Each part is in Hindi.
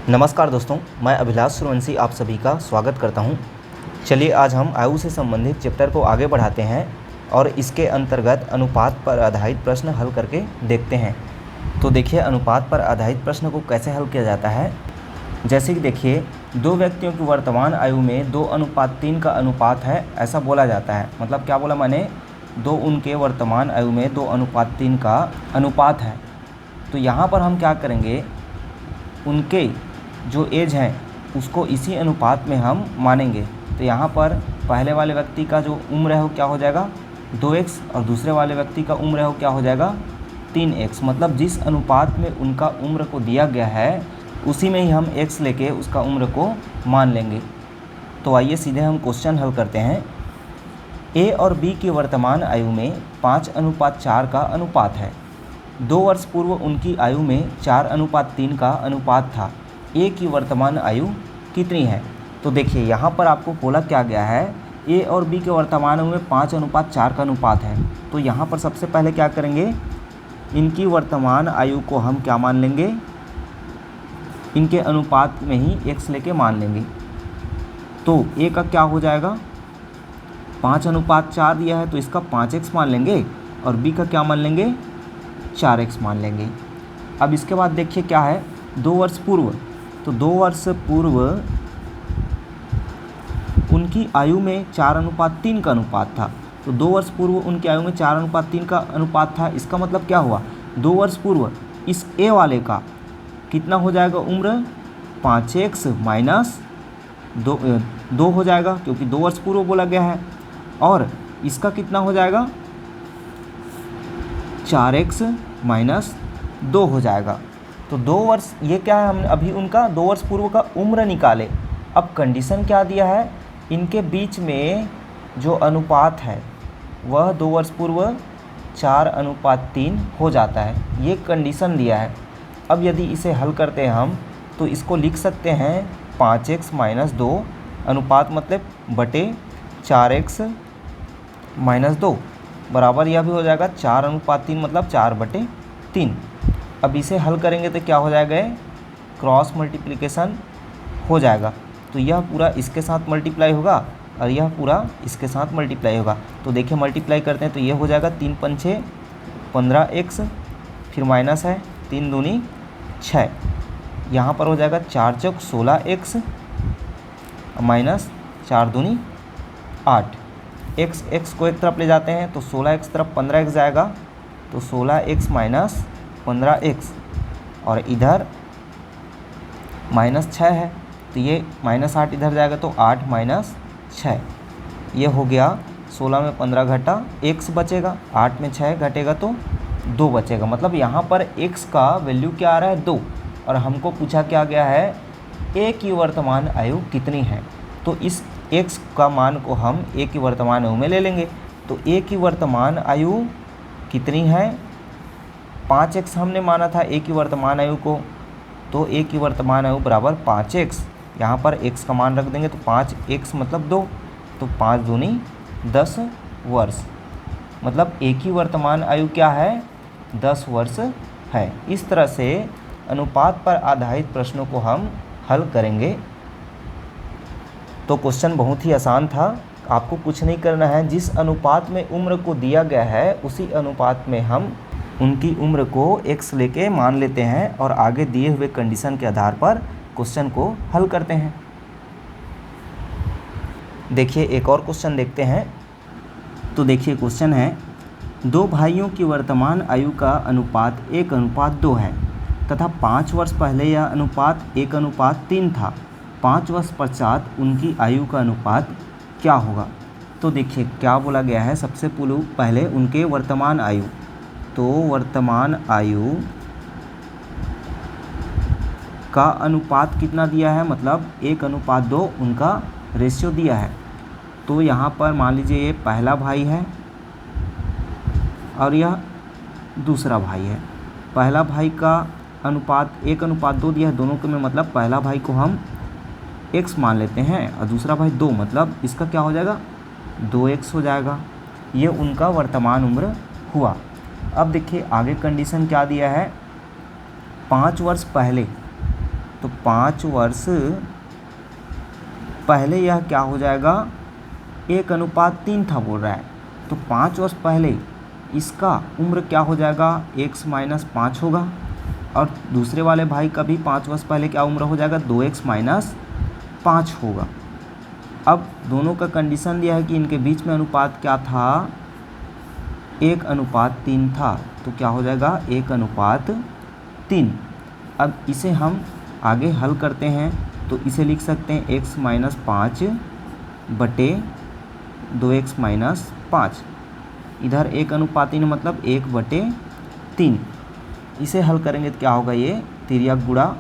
नमस्कार दोस्तों, मैं अभिलाष सूर्यवंशी आप सभी का स्वागत करता हूं। चलिए आज हम आयु से संबंधित चैप्टर को आगे बढ़ाते हैं और इसके अंतर्गत अनुपात पर आधारित प्रश्न हल करके देखते हैं। तो देखिए अनुपात पर आधारित प्रश्न को कैसे हल किया जाता है। जैसे कि देखिए दो व्यक्तियों की वर्तमान आयु में 2:3 का अनुपात है, ऐसा बोला जाता है। मतलब क्या बोला मैंने, दो उनके वर्तमान आयु में 2:3 का अनुपात है। तो यहाँ पर हम क्या करेंगे, उनके जो एज है उसको इसी अनुपात में हम मानेंगे। तो यहाँ पर पहले वाले व्यक्ति का जो उम्र है वो क्या हो जाएगा 2x और दूसरे वाले व्यक्ति का उम्र है वो क्या हो जाएगा 3x। मतलब जिस अनुपात में उनका उम्र को दिया गया है उसी में ही हम x लेके उसका उम्र को मान लेंगे। तो आइए सीधे हम क्वेश्चन हल करते हैं। a और b की वर्तमान आयु में 5:4 का अनुपात है। 2 वर्ष पूर्व उनकी आयु में 4:3 का अनुपात था। ए की वर्तमान आयु कितनी है। तो देखिए यहाँ पर आपको बोला क्या गया है, ए और बी के वर्तमान आयु में 5:4 का अनुपात है। तो यहाँ पर सबसे पहले क्या करेंगे, इनकी वर्तमान आयु को हम क्या मान लेंगे, इनके अनुपात में ही x लेके मान लेंगे। तो ए का क्या हो जाएगा 5:4 दिया है तो इसका 5x मान लेंगे और बी का क्या मान लेंगे 4x मान लेंगे। अब इसके बाद देखिए क्या है 2 वर्ष पूर्व। तो 2 वर्ष पूर्व उनकी आयु में 4:3 का अनुपात था। तो 2 वर्ष पूर्व उनकी आयु में 4:3 का अनुपात था। इसका मतलब क्या हुआ, 2 वर्ष पूर्व इस ए वाले का कितना हो जाएगा उम्र 5x माइनस 2 हो जाएगा, क्योंकि 2 वर्ष पूर्व बोला गया है। और इसका कितना हो जाएगा 4x माइनस 2 हो जाएगा। तो 2 वर्ष, ये क्या है, हमने अभी उनका 2 वर्ष पूर्व का उम्र निकाले। अब कंडीशन क्या दिया है, इनके बीच में जो अनुपात है वह 2 वर्ष पूर्व 4:3 हो जाता है, ये कंडीशन दिया है। अब यदि इसे हल करते हैं हम तो इसको लिख सकते हैं 5x माइनस 2 अनुपात मतलब बटे 4x माइनस 2 बराबर यह भी हो जाएगा 4:3 मतलब 4/3। अब इसे हल करेंगे तो क्या हो जाएगा, क्रॉस मल्टीप्लिकेशन हो जाएगा। तो यह पूरा इसके साथ मल्टीप्लाई होगा और यह पूरा इसके साथ मल्टीप्लाई होगा। तो देखिए मल्टीप्लाई करते हैं तो ये हो जाएगा 3 × 5 = 15x, फिर माइनस है 3 दूनी 6, यहाँ पर हो जाएगा 4 × 4 = 16x माइनस 4 दूनी 8। x को एक तरफ ले जाते हैं तो 16x तरफ 15x जाएगा, तो 16x माइनस 15x और इधर -6 है तो ये -8 इधर जाएगा तो 8 माइनस 6, ये हो गया 16 में 15 घटा x बचेगा, 8 में 6 घटेगा तो 2 बचेगा। मतलब यहाँ पर x का वैल्यू क्या आ रहा है 2 और हमको पूछा क्या गया है a की वर्तमान आयु कितनी है। तो इस x का मान को हम a की वर्तमान आयु में ले लेंगे। तो a की वर्तमान आयु कितनी है, 5x हमने माना था a की वर्तमान आयु को, तो a की वर्तमान आयु बराबर 5x। यहाँ पर x का मान रख देंगे तो 5x मतलब 2, तो 5 दूनी 10 वर्ष। मतलब a की वर्तमान आयु क्या है 10 वर्ष है। इस तरह से अनुपात पर आधारित प्रश्नों को हम हल करेंगे। तो क्वेश्चन बहुत ही आसान था, आपको कुछ नहीं करना है, जिस अनुपात में उम्र को दिया गया है उसी अनुपात में हम उनकी उम्र को x लेके मान लेते हैं और आगे दिए हुए कंडीशन के आधार पर क्वेश्चन को हल करते हैं। देखिए एक और क्वेश्चन देखते हैं। तो देखिए क्वेश्चन है, 2 भाइयों की वर्तमान आयु का अनुपात 1:2 है तथा 5 वर्ष पहले यह अनुपात 1:3 था। 5 वर्ष पश्चात उनकी आयु का अनुपात क्या होगा। तो देखिए क्या बोला गया है, सबसे पहले उनके वर्तमान आयु, तो वर्तमान आयु का अनुपात कितना दिया है, मतलब 1:2 उनका रेशियो दिया है। तो यहाँ पर मान लीजिए ये पहला भाई है और यह दूसरा भाई है। पहला भाई का अनुपात 1:2 दिया है दोनों के में, मतलब पहला भाई को हम x मान लेते हैं और दूसरा भाई 2, मतलब इसका क्या हो जाएगा 2x हो जाएगा। ये उनका वर्तमान उम्र हुआ। अब देखिए आगे कंडीशन क्या दिया है, 5 वर्ष पहले, तो 5 वर्ष पहले यह क्या हो जाएगा, 1:3 था बोल रहा है। तो 5 वर्ष पहले इसका उम्र क्या हो जाएगा, x - 5 होगा। और दूसरे वाले भाई का भी 5 वर्ष पहले क्या उम्र हो जाएगा, 2x - 5 होगा। अब दोनों का कंडीशन दिया है कि इनके बीच में अनुपात क्या था, 1:3 था। तो क्या हो जाएगा, 1:3। अब इसे हम आगे हल करते हैं तो इसे लिख सकते हैं x - 5 बटे 2x - 5। इधर 1:3 मतलब 1/3। इसे हल करेंगे तो क्या होगा, ये तिर्यक गुणा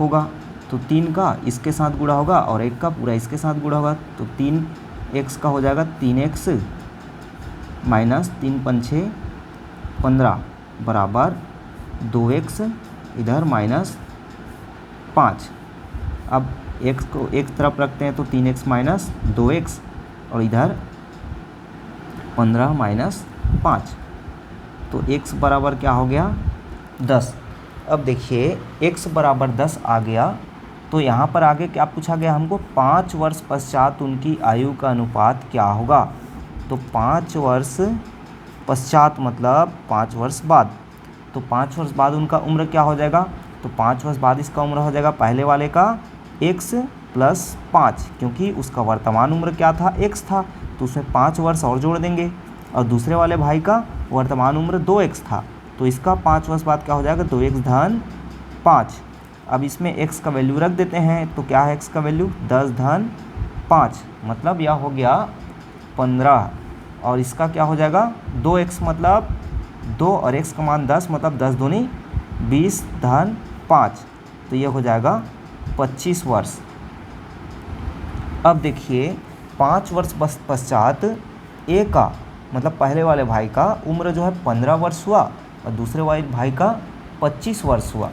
होगा। तो 3 का इसके साथ गुणा होगा और 1 का पूरा इसके साथ गुणा होगा। तो 3x का हो जाएगा 3x माइनस 3 पंछे 15 बराबर 2x इधर माइनस 5। अब x को एक तरफ रखते हैं तो 3x माइनस 2x और इधर 15 माइनस 5। तो x बराबर क्या हो गया, 10। अब देखिए x बराबर 10 आ गया। तो यहाँ पर आगे क्या पूछा गया हमको, 5 वर्ष पश्चात उनकी आयु का अनुपात क्या होगा। तो 5 वर्ष पश्चात मतलब 5 वर्ष बाद। तो 5 वर्ष बाद उनका उम्र क्या हो जाएगा, तो 5 वर्ष बाद इसका उम्र हो जाएगा पहले वाले का x + 5, क्योंकि उसका वर्तमान उम्र क्या था, x था। तो उसमें 5 वर्ष और जोड़ देंगे। और दूसरे वाले भाई का वर्तमान उम्र 2x था। तो इसका 5 वर्ष बाद क्या हो जाएगा, 2x धन 5। अब इसमें x का वैल्यू रख देते हैं। तो क्या है x का वैल्यू, 10 धन 5 मतलब यह हो गया 15। और इसका क्या हो जाएगा, 2x मतलब 2 और x का मान 10 मतलब 10 दूनी 20 धन 5। तो यह हो जाएगा 25 वर्ष। अब देखिए 5 वर्ष पश्चात a का मतलब पहले वाले भाई का उम्र जो है 15 वर्ष हुआ और दूसरे वाले भाई का 25 वर्ष हुआ।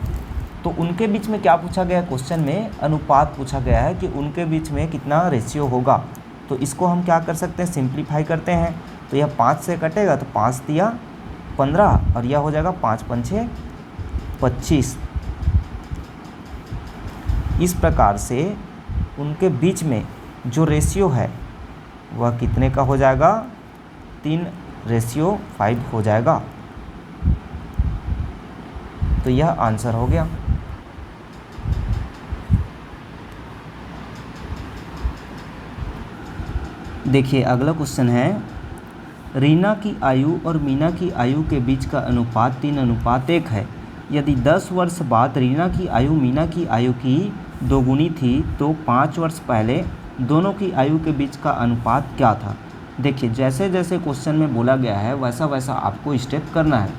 तो उनके बीच में क्या पूछा गया है, क्वेश्चन में अनुपात पूछा गया है कि उनके बीच में कितना रेशियो होगा। तो इसको हम क्या कर सकते हैं, सिंप्लीफाई करते हैं। तो यह 5 से कटेगा तो 5 दिया 15 और यह हो जाएगा 5 पंछे 25। इस प्रकार से उनके बीच में जो रेशियो है वह कितने का हो जाएगा, 3:5 हो जाएगा। तो यह आंसर हो गया। देखिए अगला क्वेश्चन है, रीना की आयु और मीना की आयु के बीच का अनुपात 3:1 है। यदि 10 वर्ष बाद रीना की आयु मीना की आयु की दोगुनी थी तो 5 वर्ष पहले दोनों की आयु के बीच का अनुपात क्या था। देखिए जैसे जैसे क्वेश्चन में बोला गया है वैसा वैसा आपको स्टेप करना है।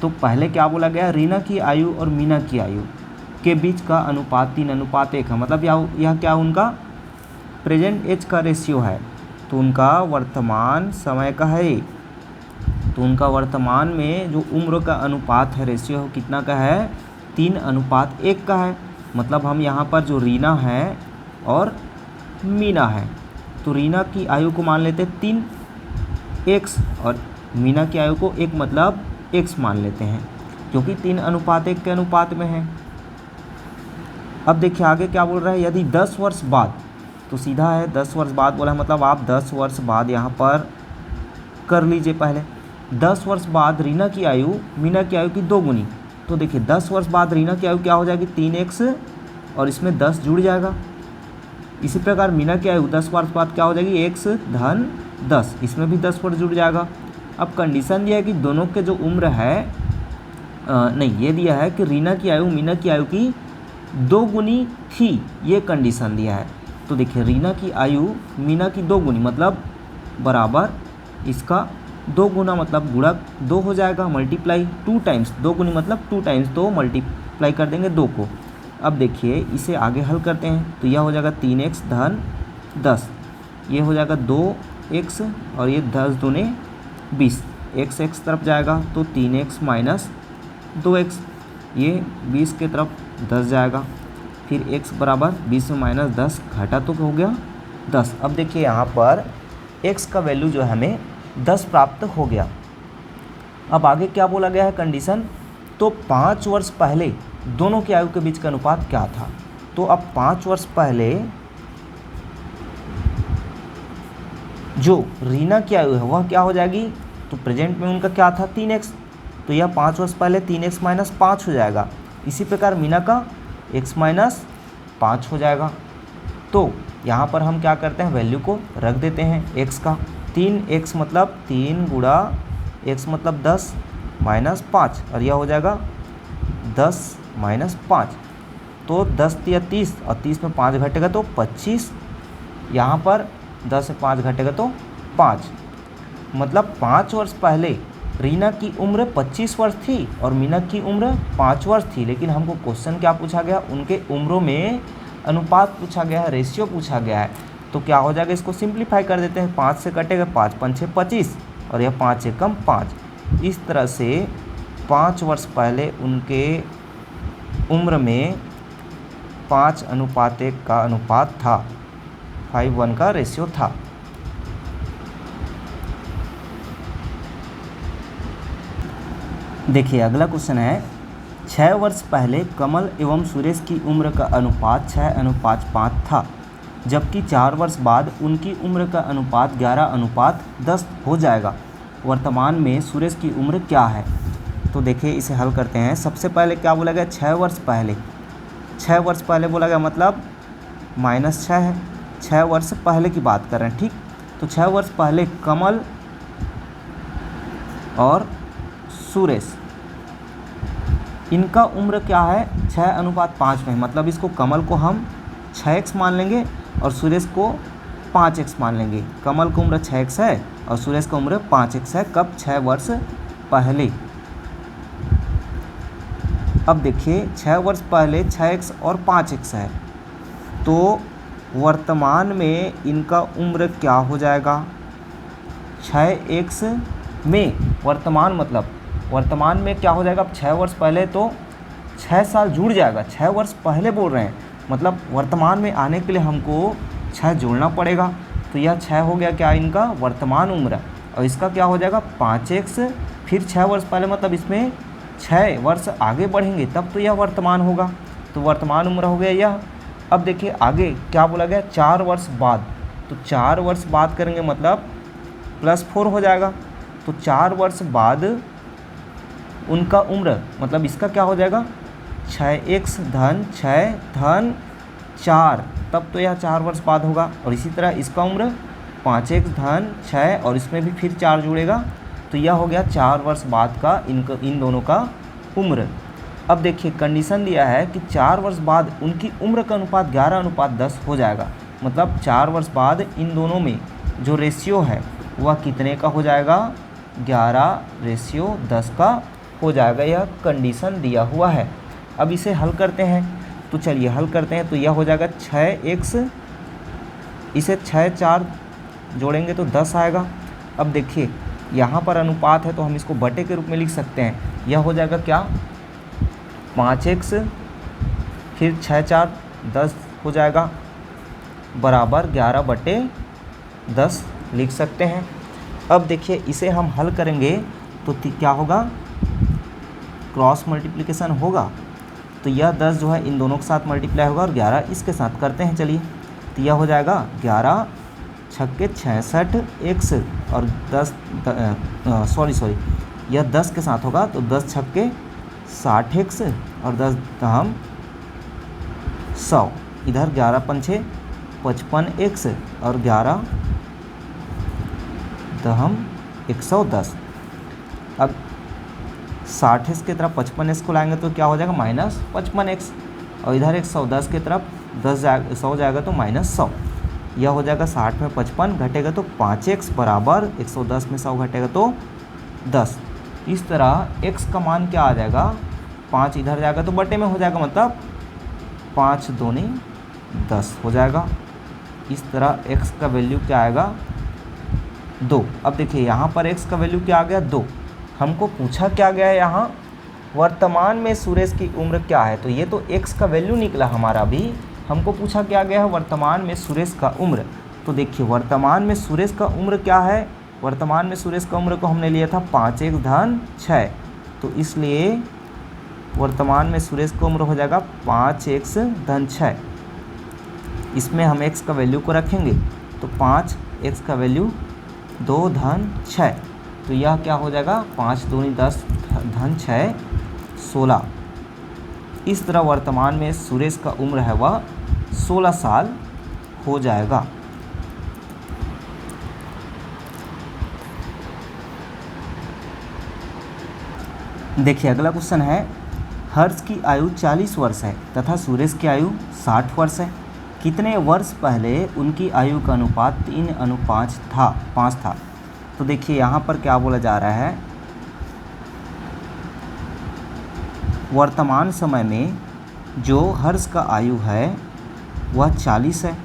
तो पहले क्या बोला गया, रीना की आयु और मीना की आयु के बीच का अनुपात 3:1 है। मतलब यह क्या उनका प्रेजेंट एज का रेशियो है। तो उनका वर्तमान समय का है। तो उनका वर्तमान में जो उम्र का अनुपात है, रेशियो कितना का है, 3:1 का है। मतलब हम यहाँ पर जो रीना है और मीना है, तो रीना की आयु को मान लेते हैं 3x और मीना की आयु को 1 मतलब x मान लेते हैं, क्योंकि 3:1 के अनुपात में है। अब देखिए आगे क्या बोल रहा है, यदि 10 वर्ष बाद, तो सीधा है 10 वर्ष बाद बोला है, मतलब आप 10 वर्ष बाद यहाँ पर कर लीजिए। पहले 10 वर्ष बाद रीना की आयु मीना की आयु की दोगुनी। तो देखिए 10 वर्ष बाद रीना की आयु क्या हो जाएगी, 3x और इसमें 10 जुड़ जाएगा। इसी प्रकार मीना की आयु 10 वर्ष बाद क्या हो जाएगी, x धन 10, इसमें भी 10 वर्ष जुड़ जाएगा। अब कंडीशन दिया है कि दोनों के जो उम्र है नहीं, ये दिया है कि रीना की आयु मीना की आयु की दोगुनी थी, ये कंडीशन दिया है। तो देखिए रीना की आयु मीना की दोगुनी मतलब बराबर इसका 2 गुना मतलब गुणक 2 हो जाएगा, मल्टीप्लाई 2 टाइम्स, 2 गुनी मतलब 2 टाइम्स, तो मल्टीप्लाई कर देंगे 2 को। अब देखिए इसे आगे हल करते हैं तो यह हो जाएगा 3x धन 10, ये हो जाएगा 2x और ये 10 दूने 20, x तरफ जाएगा तो 3x माइनस 2x, ये 20 के तरफ 10 जाएगा, फिर x बराबर 20 में माइनस 10 घटा तो हो गया 10। अब देखिए यहाँ पर x का वैल्यू जो है हमें 10 प्राप्त हो गया। अब आगे क्या बोला गया है कंडीशन, तो 5 वर्ष पहले दोनों की आयु के बीच का अनुपात क्या था। तो अब 5 वर्ष पहले जो रीना की आयु है वह क्या हो जाएगी, तो प्रेजेंट में उनका क्या था 3x, तो यह 5 वर्ष पहले 3x माइनस 5 हो जाएगा। इसी प्रकार मीना का x माइनस 5 हो जाएगा। तो यहाँ पर हम क्या करते हैं, वैल्यू को रख देते हैं x का। 3x मतलब 3 गुणा x मतलब 10 माइनस 5, और यह हो जाएगा 10 माइनस 5, तो 10 या 30, और 30 में 5 घटेगा तो 25। यहाँ पर 10 से 5 घटेगा तो 5, मतलब 5 वर्ष पहले रीना की उम्र 25 वर्ष थी और मीना की उम्र 5 वर्ष थी। लेकिन हमको क्वेश्चन क्या पूछा गया, उनके उम्रों में अनुपात पूछा गया है, रेशियो पूछा गया है। तो क्या हो जाएगा, इसको सिंप्लीफाई कर देते हैं। 5 से कटेगा 5 5 6 25, और यह 5 से कम 5। इस तरह से 5 वर्ष पहले उनके उम्र में 5:1 का अनुपात था, 5:1 का रेशियो था। देखिए अगला क्वेश्चन है, 6 वर्ष पहले कमल एवं सुरेश की उम्र का अनुपात 6:5 था, जबकि 4 वर्ष बाद उनकी उम्र का अनुपात 11:10 हो जाएगा। वर्तमान में सुरेश की उम्र क्या है? तो देखिए इसे हल करते हैं। सबसे पहले क्या बोला गया, 6 वर्ष पहले। 6 वर्ष पहले बोला गया मतलब -6 है, 6 वर्ष पहले की बात कर रहे हैं, ठीक। तो 6 वर्ष पहले कमल और सुरेश, इनका उम्र क्या है, 6:5 में, मतलब इसको कमल को हम 6x मान लेंगे और सुरेश को 5x मान लेंगे। कमल की उम्र 6x है और सुरेश की उम्र 5x है। कब, 6 वर्ष पहले। अब देखिए 6 वर्ष पहले 6x और 5x है, तो वर्तमान में इनका उम्र क्या हो जाएगा, 6x में वर्तमान, मतलब वर्तमान में क्या हो जाएगा, अब 6 वर्ष पहले तो 6 साल जुड़ जाएगा, 6 वर्ष पहले बोल रहे हैं, मतलब वर्तमान में आने के लिए हमको 6 जोड़ना पड़ेगा। तो यह 6 हो गया क्या, इनका वर्तमान उम्र, और इसका क्या हो जाएगा 5x, फिर 6 वर्ष पहले मतलब इसमें 6 वर्ष आगे बढ़ेंगे तब तो यह वर्तमान होगा। तो वर्तमान उम्र हो गया यह। अब देखिए आगे क्या बोला गया, 4 वर्ष बाद, तो 4 वर्ष बाद करेंगे मतलब +4 हो जाएगा। तो 4 वर्ष बाद उनका उम्र, मतलब इसका क्या हो जाएगा, 6x धन 6 धन 4, तब तो यह 4 वर्ष बाद होगा। और इसी तरह इसका उम्र 5x धन 6, और इसमें भी फिर 4 जुड़ेगा, तो यह हो गया 4 वर्ष बाद का इन दोनों का उम्र। अब देखिए कंडीशन दिया है कि 4 वर्ष बाद उनकी उम्र का अनुपात 11:10 हो जाएगा, मतलब 4 वर्ष बाद इन दोनों में जो रेशियो है वह कितने का हो जाएगा, 11:10 का हो जाएगा। यह कंडीशन दिया हुआ है। अब इसे हल करते हैं, तो चलिए हल करते हैं। तो यह हो जाएगा 6x, इसे 6 4 जोड़ेंगे तो 10 आएगा। अब देखिए यहाँ पर अनुपात है तो हम इसको बटे के रूप में लिख सकते हैं। यह हो जाएगा क्या, 5x फिर 6 4 10 हो जाएगा, बराबर 11/10 लिख सकते हैं। अब देखिए इसे हम हल करेंगे तो क्या होगा, क्रॉस मल्टीप्लिकेशन होगा, तो यह 10 जो है इन दोनों के साथ मल्टीप्लाई होगा और 11 इसके साथ करते हैं। चलिए तो यह हो जाएगा 11 छक्के 66x, और 10 यह 10 के साथ होगा तो 10 छक्के 60x, और 10 दहम 100, इधर 11 पंछे 55x, और 11 दहम 110। अब 60x की तरफ 55x को लाएंगे तो क्या हो जाएगा, -55x, और इधर 110 की तरफ 100 जाएगा तो -100। यह हो जाएगा 60 में 55 घटेगा तो 5x, बराबर 110 में 100 घटेगा तो 10। इस तरह x का मान क्या आ जाएगा, 5 इधर जाएगा तो बटे में हो जाएगा, मतलब 5 दूनी 10 हो जाएगा। इस तरह x का वैल्यू क्या आएगा, 2। अब देखिए यहाँ पर x का वैल्यू क्या आ गया, 2। हमको पूछा क्या गया है यहाँ, वर्तमान में सुरेश की उम्र क्या है, तो ये तो x का वैल्यू निकला हमारा। अभी हमको पूछा क्या गया है, वर्तमान में सुरेश का उम्र। तो देखिए वर्तमान में सुरेश का उम्र क्या है, वर्तमान में सुरेश का उम्र को हमने लिया था 5x धन 6, तो इसलिए वर्तमान में सुरेश की उम्र हो जाएगा 5x धन 6। इसमें हम x का वैल्यू को रखेंगे तो 5x का वैल्यू 2 धन 6, तो यह क्या हो जाएगा 5 दूनी 10 धन 6 16। इस तरह वर्तमान में सुरेश का उम्र है वह 16 साल हो जाएगा। देखिए अगला क्वेश्चन है, हर्ष की आयु 40 वर्ष है तथा सुरेश की आयु 60 वर्ष है। कितने वर्ष पहले उनकी आयु का अनुपात 3:5 था। तो देखिए यहाँ पर क्या बोला जा रहा है, वर्तमान समय में जो हर्ष का आयु है वह 40 है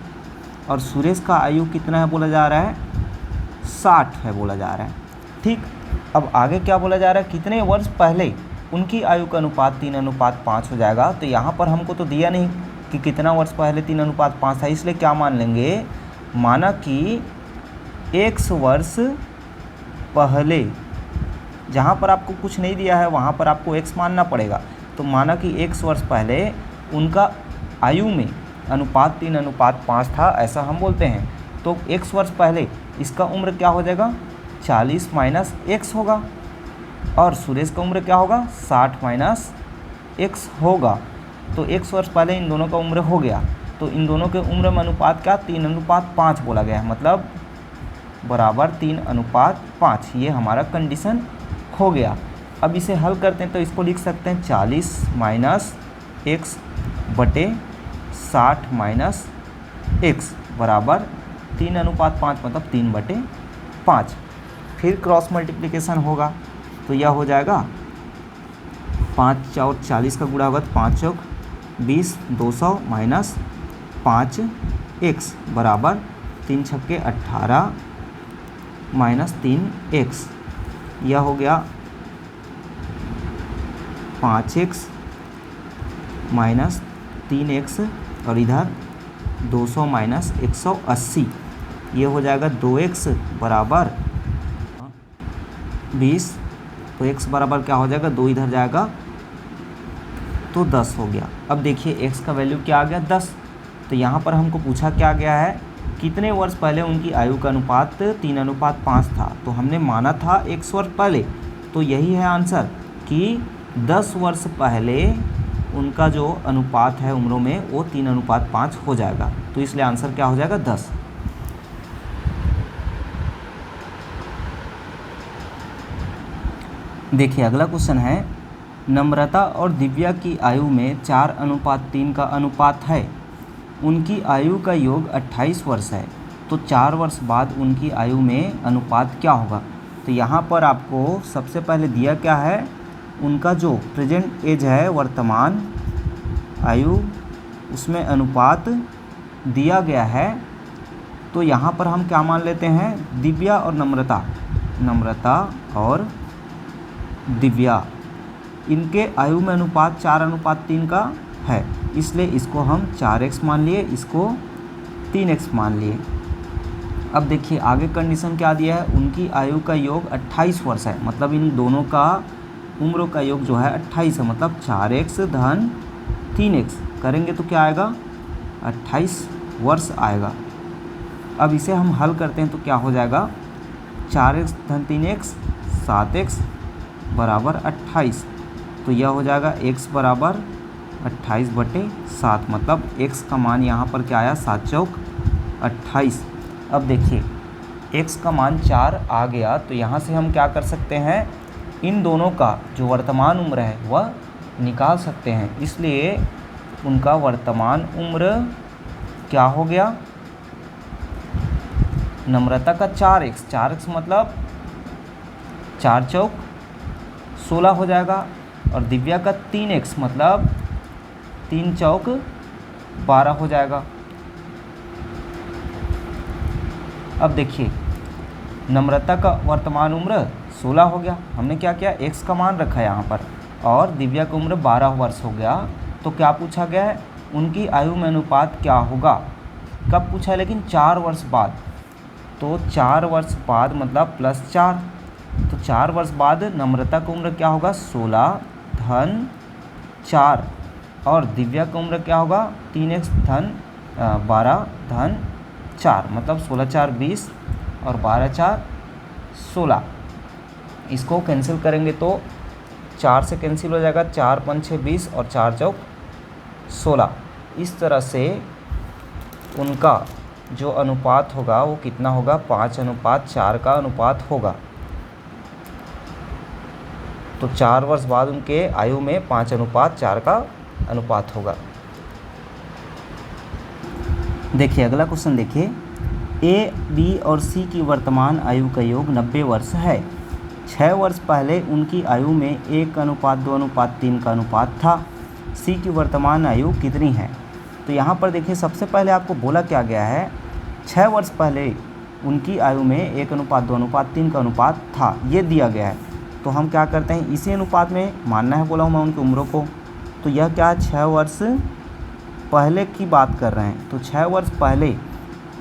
और सुरेश का आयु कितना है बोला जा रहा है 60 है बोला जा रहा है। ठीक, अब आगे क्या बोला जा रहा है, कितने वर्ष पहले उनकी आयु का अनुपात 3:5 हो जाएगा। तो यहाँ पर हमको तो दिया नहीं कि कितना वर्ष पहले 3:5 था, इसलिए क्या मान लेंगे, माना कि x वर्ष पहले, जहाँ पर आपको कुछ नहीं दिया है वहाँ पर आपको x मानना पड़ेगा। तो माना कि x वर्ष पहले उनका आयु में अनुपात 3:5 था, ऐसा हम बोलते हैं। तो x वर्ष पहले इसका उम्र क्या हो जाएगा 40 माइनस x होगा और सुरेश का उम्र क्या होगा 60 माइनस x होगा। तो x वर्ष पहले इन दोनों का उम्र हो गया, तो इन दोनों के उम्र में अनुपात क्या 3:5 बोला गया है, मतलब बराबर 3:5। ये हमारा कंडीशन हो गया। अब इसे हल करते हैं तो इसको लिख सकते हैं 40 माइनस x बटे 60 माइनस x बराबर 3:5 मतलब 3/5। फिर क्रॉस मल्टीप्लिकेशन होगा तो यह हो जाएगा 5 और 40 का गुणा होगा तो 5 चौक 20 200 माइनस 5x बराबर 3 छक्के 18 माइनस 3x। यह हो गया 5x माइनस 3x और इधर 200 माइनस 180, ये हो जाएगा 2x बराबर 20। तो x बराबर क्या हो जाएगा 2 इधर जाएगा तो 10 हो गया। अब देखिए x का वैल्यू क्या आ गया 10। तो यहाँ पर हमको पूछा क्या गया है, कितने वर्ष पहले उनकी आयु का अनुपात 3:5 था। तो हमने माना था x वर्ष पहले, तो यही है आंसर कि 10 वर्ष पहले उनका जो अनुपात है उम्रों में वो 3:5 हो जाएगा। तो इसलिए आंसर क्या हो जाएगा 10। देखिए अगला क्वेश्चन है, नम्रता और दिव्या की आयु में 4:3 का अनुपात है। उनकी आयु का योग 28 वर्ष है, तो 4 वर्ष बाद उनकी आयु में अनुपात क्या होगा। तो यहाँ पर आपको सबसे पहले दिया क्या है, उनका जो प्रेजेंट एज है वर्तमान आयु, उसमें अनुपात दिया गया है। तो यहाँ पर हम क्या मान लेते हैं, दिव्या और नम्रता और दिव्या, इनके आयु में अनुपात 4:3 का है, इसलिए इसको हम 4x मान लिए, इसको 3x मान लिए। अब देखिए आगे कंडीशन क्या दिया है, उनकी आयु का योग 28 वर्ष है, मतलब इन दोनों का उम्र का योग जो है 28 है, मतलब 4x धन 3x करेंगे तो क्या आएगा 28 वर्ष आएगा। अब इसे हम हल करते हैं तो क्या हो जाएगा 4x धन 3x 7x बराबर 28। तो यह हो जाएगा x बराबर 28/7, मतलब x का मान यहाँ पर क्या आया 7 चौक 28। अब देखिए x का मान 4 आ गया, तो यहाँ से हम क्या कर सकते हैं, इन दोनों का जो वर्तमान उम्र है वह निकाल सकते हैं। इसलिए उनका वर्तमान उम्र क्या हो गया, नम्रता का 4x मतलब 4 चौक 16 हो जाएगा, और दिव्या का 3x मतलब 3 चौक 12 हो जाएगा। अब देखिए नम्रता का वर्तमान उम्र 16 हो गया, हमने क्या किया x का मान रखा है यहाँ पर, और दिव्या की उम्र 12 वर्ष हो गया। तो क्या पूछा गया है, उनकी आयु में अनुपात क्या होगा, कब पूछा है, लेकिन 4 वर्ष बाद। तो 4 वर्ष बाद मतलब +4, तो 4 वर्ष बाद नम्रता की उम्र क्या होगा 16 धन 4 और दिव्या का उम्र क्या होगा 3x धन 12 धन 4 मतलब 16 4 20 और 12 4 16। इसको कैंसिल करेंगे तो 4 से कैंसिल हो जाएगा, 4 5 6 20 और 4 चौक 16। इस तरह से उनका जो अनुपात होगा वो कितना होगा 5:4 का अनुपात होगा। तो 4 वर्ष बाद उनके आयु में 5:4 का अनुपात होगा। देखिए अगला क्वेश्चन देखिए, ए बी और सी की वर्तमान आयु का योग 90 वर्ष है। 6 वर्ष पहले उनकी आयु में 1:2:3 का अनुपात था। सी की वर्तमान आयु कितनी है? तो यहाँ पर देखिए सबसे पहले आपको बोला क्या गया है, 6 वर्ष पहले उनकी आयु में 1:2:3 का अनुपात था, ये दिया गया है। तो हम क्या करते हैं, इसी अनुपात में मानना है बोला हूँ मैं उनकी उम्रों को। तो यह क्या 6 वर्ष पहले की बात कर रहे हैं। तो 6 वर्ष पहले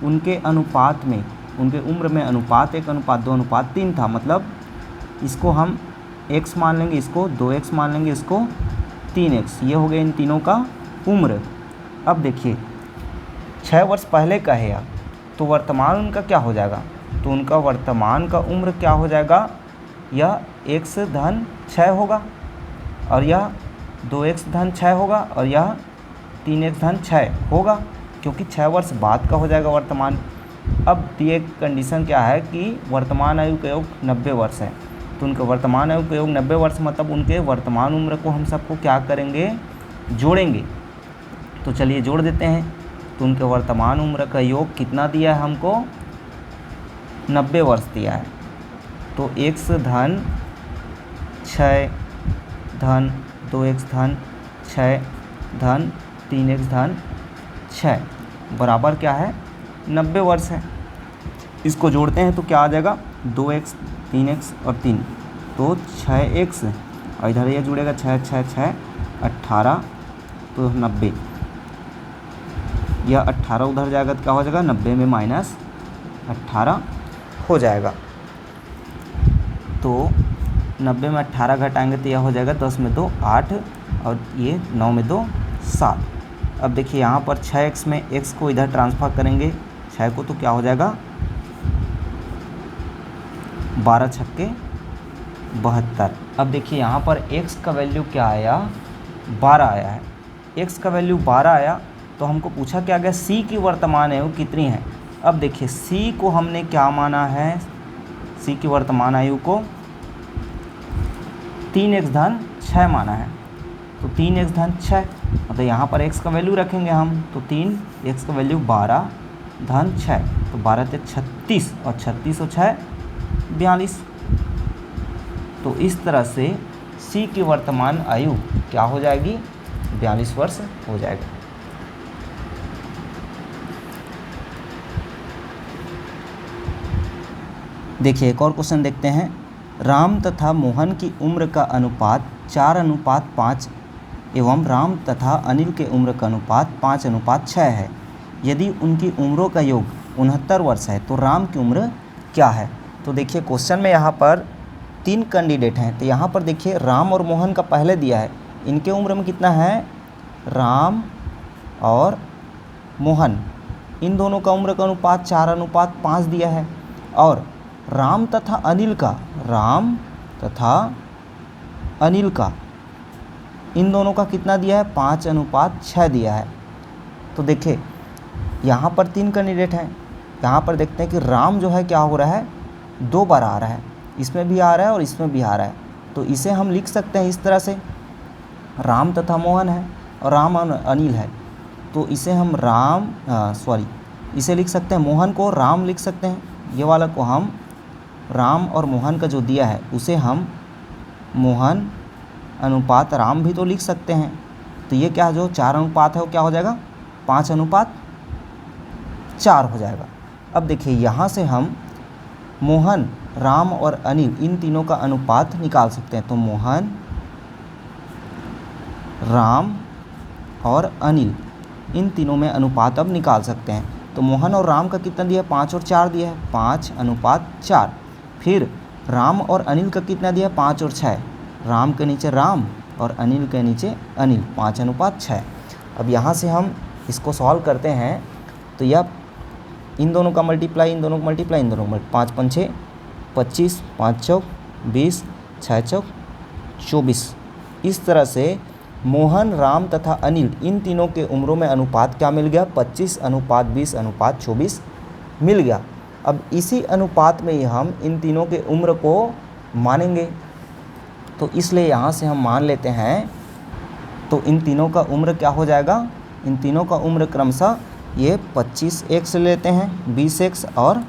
उनके अनुपात में, उनके उम्र में अनुपात 1:2:3 था। मतलब इसको हम x मान लेंगे, इसको 2x मान लेंगे, इसको 3x। ये हो गया इन तीनों का उम्र। अब देखिए 6 वर्ष पहले का है यह, तो वर्तमान उनका क्या हो जाएगा? तो उनका वर्तमान का उम्र क्या हो जाएगा? यह x धन 6 होगा और यह 2x धन 6 होगा और यह 3x धन 6 होगा, क्योंकि 6 वर्ष बाद का हो जाएगा वर्तमान। अब दिए कंडीशन क्या है कि वर्तमान आयु का योग 90 वर्ष है। तो उनके वर्तमान आयु का योग 90 वर्ष मतलब उनके वर्तमान उम्र को हम सबको क्या करेंगे, जोड़ेंगे। तो चलिए जोड़ देते हैं। तो उनके वर्तमान उम्र का योग कितना दिया है हमको? 90 वर्ष दिया है। तो x धन 6 धन 2x धन 6 धन 3x धन 6 बराबर क्या है? 90 वर्ष है। इसको जोड़ते हैं तो क्या आ जाएगा? 2x 3x और 3, तो 6x और इधर ये जुड़ेगा 6 6 6 18, तो 90। यह 18 उधर जाएगा तो क्या हो जाएगा? 90 में -18 हो जाएगा। तो 90 में 18 घटाएंगे तो यह हो जाएगा 10 में 2 8 और ये 9 में 2 7। अब देखिए यहाँ पर 6x में x को इधर ट्रांसफ़र करेंगे 6 को, तो क्या हो जाएगा? 12 छक्के 72। अब देखिए यहाँ पर x का वैल्यू क्या आया? 12 आया है। x का वैल्यू 12 आया तो हमको पूछा क्या गया, c की वर्तमान आयु कितनी है। अब देखिए c को हमने क्या माना है? c की वर्तमान आयु को 3x धन 6 माना है। तो 3x धन 6 मतलब यहाँ पर x का वैल्यू रखेंगे हम, तो 3x का वैल्यू 12 धन 6, तो 12 से 36 और 36 और 6 42। तो इस तरह से c की वर्तमान आयु क्या हो जाएगी? 42 वर्ष हो जाएगा। देखिए एक और क्वेश्चन देखते हैं। राम तथा मोहन की उम्र का अनुपात 4:5 एवं राम तथा अनिल के उम्र का अनुपात 5:6 है। यदि उनकी उम्रों का योग 69 वर्ष है तो राम की उम्र क्या है? तो देखिए क्वेश्चन में यहाँ पर 3 कैंडिडेट हैं। तो यहाँ पर देखिए राम और मोहन का पहले दिया है, इनके उम्र में कितना है? राम और मोहन इन दोनों का उम्र का अनुपात 4:5 दिया है। और राम तथा अनिल का, राम तथा अनिल का इन दोनों का कितना दिया है? 5:6 दिया है। तो देखिए यहाँ पर 3 कैंडिडेट हैं। यहाँ पर देखते हैं कि राम जो है क्या हो रहा है? 2 बार आ रहा है, इसमें भी आ रहा है और इसमें भी आ रहा है। तो इसे हम लिख सकते हैं इस तरह से, राम तथा मोहन है और राम और अनिल है। तो इसे हम इसे लिख सकते हैं, मोहन को राम लिख सकते हैं, ये वाला को हम राम और मोहन का जो दिया है उसे हम मोहन अनुपात राम भी तो लिख सकते हैं। तो ये क्या जो 4 अनुपात है वो क्या हो जाएगा? 5:4 हो जाएगा। अब देखिए यहाँ से हम मोहन, राम और अनिल इन तीनों का अनुपात निकाल सकते हैं। तो मोहन, राम और अनिल इन तीनों में अनुपात अब निकाल सकते हैं। तो मोहन और राम का कितना दिया है? 5 और 4 दिया है, 5:4। फिर राम और अनिल का कितना दिया है? 5 और 6। राम के नीचे राम और अनिल के नीचे अनिल 5:6। अब यहाँ से हम इसको सॉल्व करते हैं तो यह इन दोनों का मल्टीप्लाई, इन दोनों का मल्टीप्लाई, इन दोनों का 5 5 6 25, 5 चौक 20, 6 चौक 24। इस तरह से मोहन, राम तथा अनिल इन तीनों के उम्रों में अनुपात क्या मिल गया? 25:20:24 मिल गया। अब इसी अनुपात में ही हम इन तीनों के उम्र को मानेंगे, तो इसलिए यहाँ से हम मान लेते हैं। तो इन तीनों का उम्र क्या हो जाएगा? इन तीनों का उम्र क्रमशः ये 25x लेते हैं, 20x और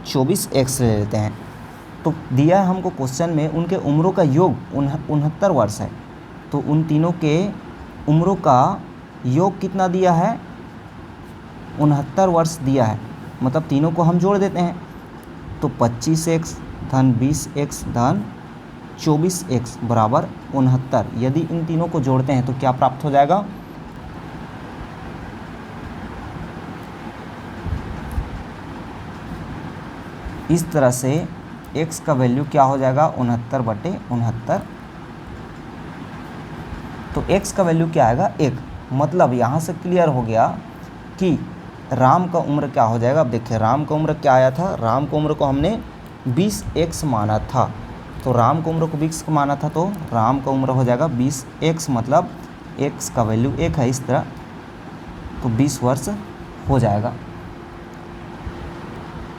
24x ले लेते हैं। तो दिया है हमको क्वेश्चन में उनके उम्रों का योग 69 वर्ष है, तो उन तीनों के उम्रों का योग कितना दिया है? 69 वर्ष दिया है। मतलब तीनों को हम जोड़ देते हैं, तो 25x धन 20x धन 24x बराबर 69। यदि इन तीनों को जोड़ते हैं तो क्या प्राप्त हो जाएगा? इस तरह से x का वैल्यू क्या हो जाएगा? 69/69। तो x का वैल्यू क्या आएगा? 1। मतलब यहाँ से क्लियर हो गया कि राम का उम्र क्या हो जाएगा। अब देखिए राम का उम्र क्या आया था? राम का उम्र को हमने 20x माना था, तो राम का उम्र को 20 माना था, तो राम का उम्र हो जाएगा 20x। मतलब x का वैल्यू 1 है इस तरह, तो 20 वर्ष हो जाएगा।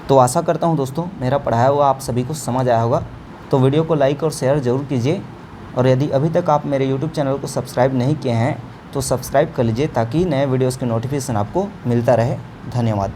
तो आशा करता हूँ दोस्तों मेरा पढ़ाया हुआ आप सभी को समझ आया होगा। तो वीडियो को लाइक और शेयर ज़रूर कीजिए, और यदि अभी तक आप मेरे YouTube चैनल को सब्सक्राइब नहीं किए हैं तो सब्सक्राइब कर लीजिए, ताकि नए वीडियोज़ के नोटिफिकेशन आपको मिलता रहे। धन्यवाद।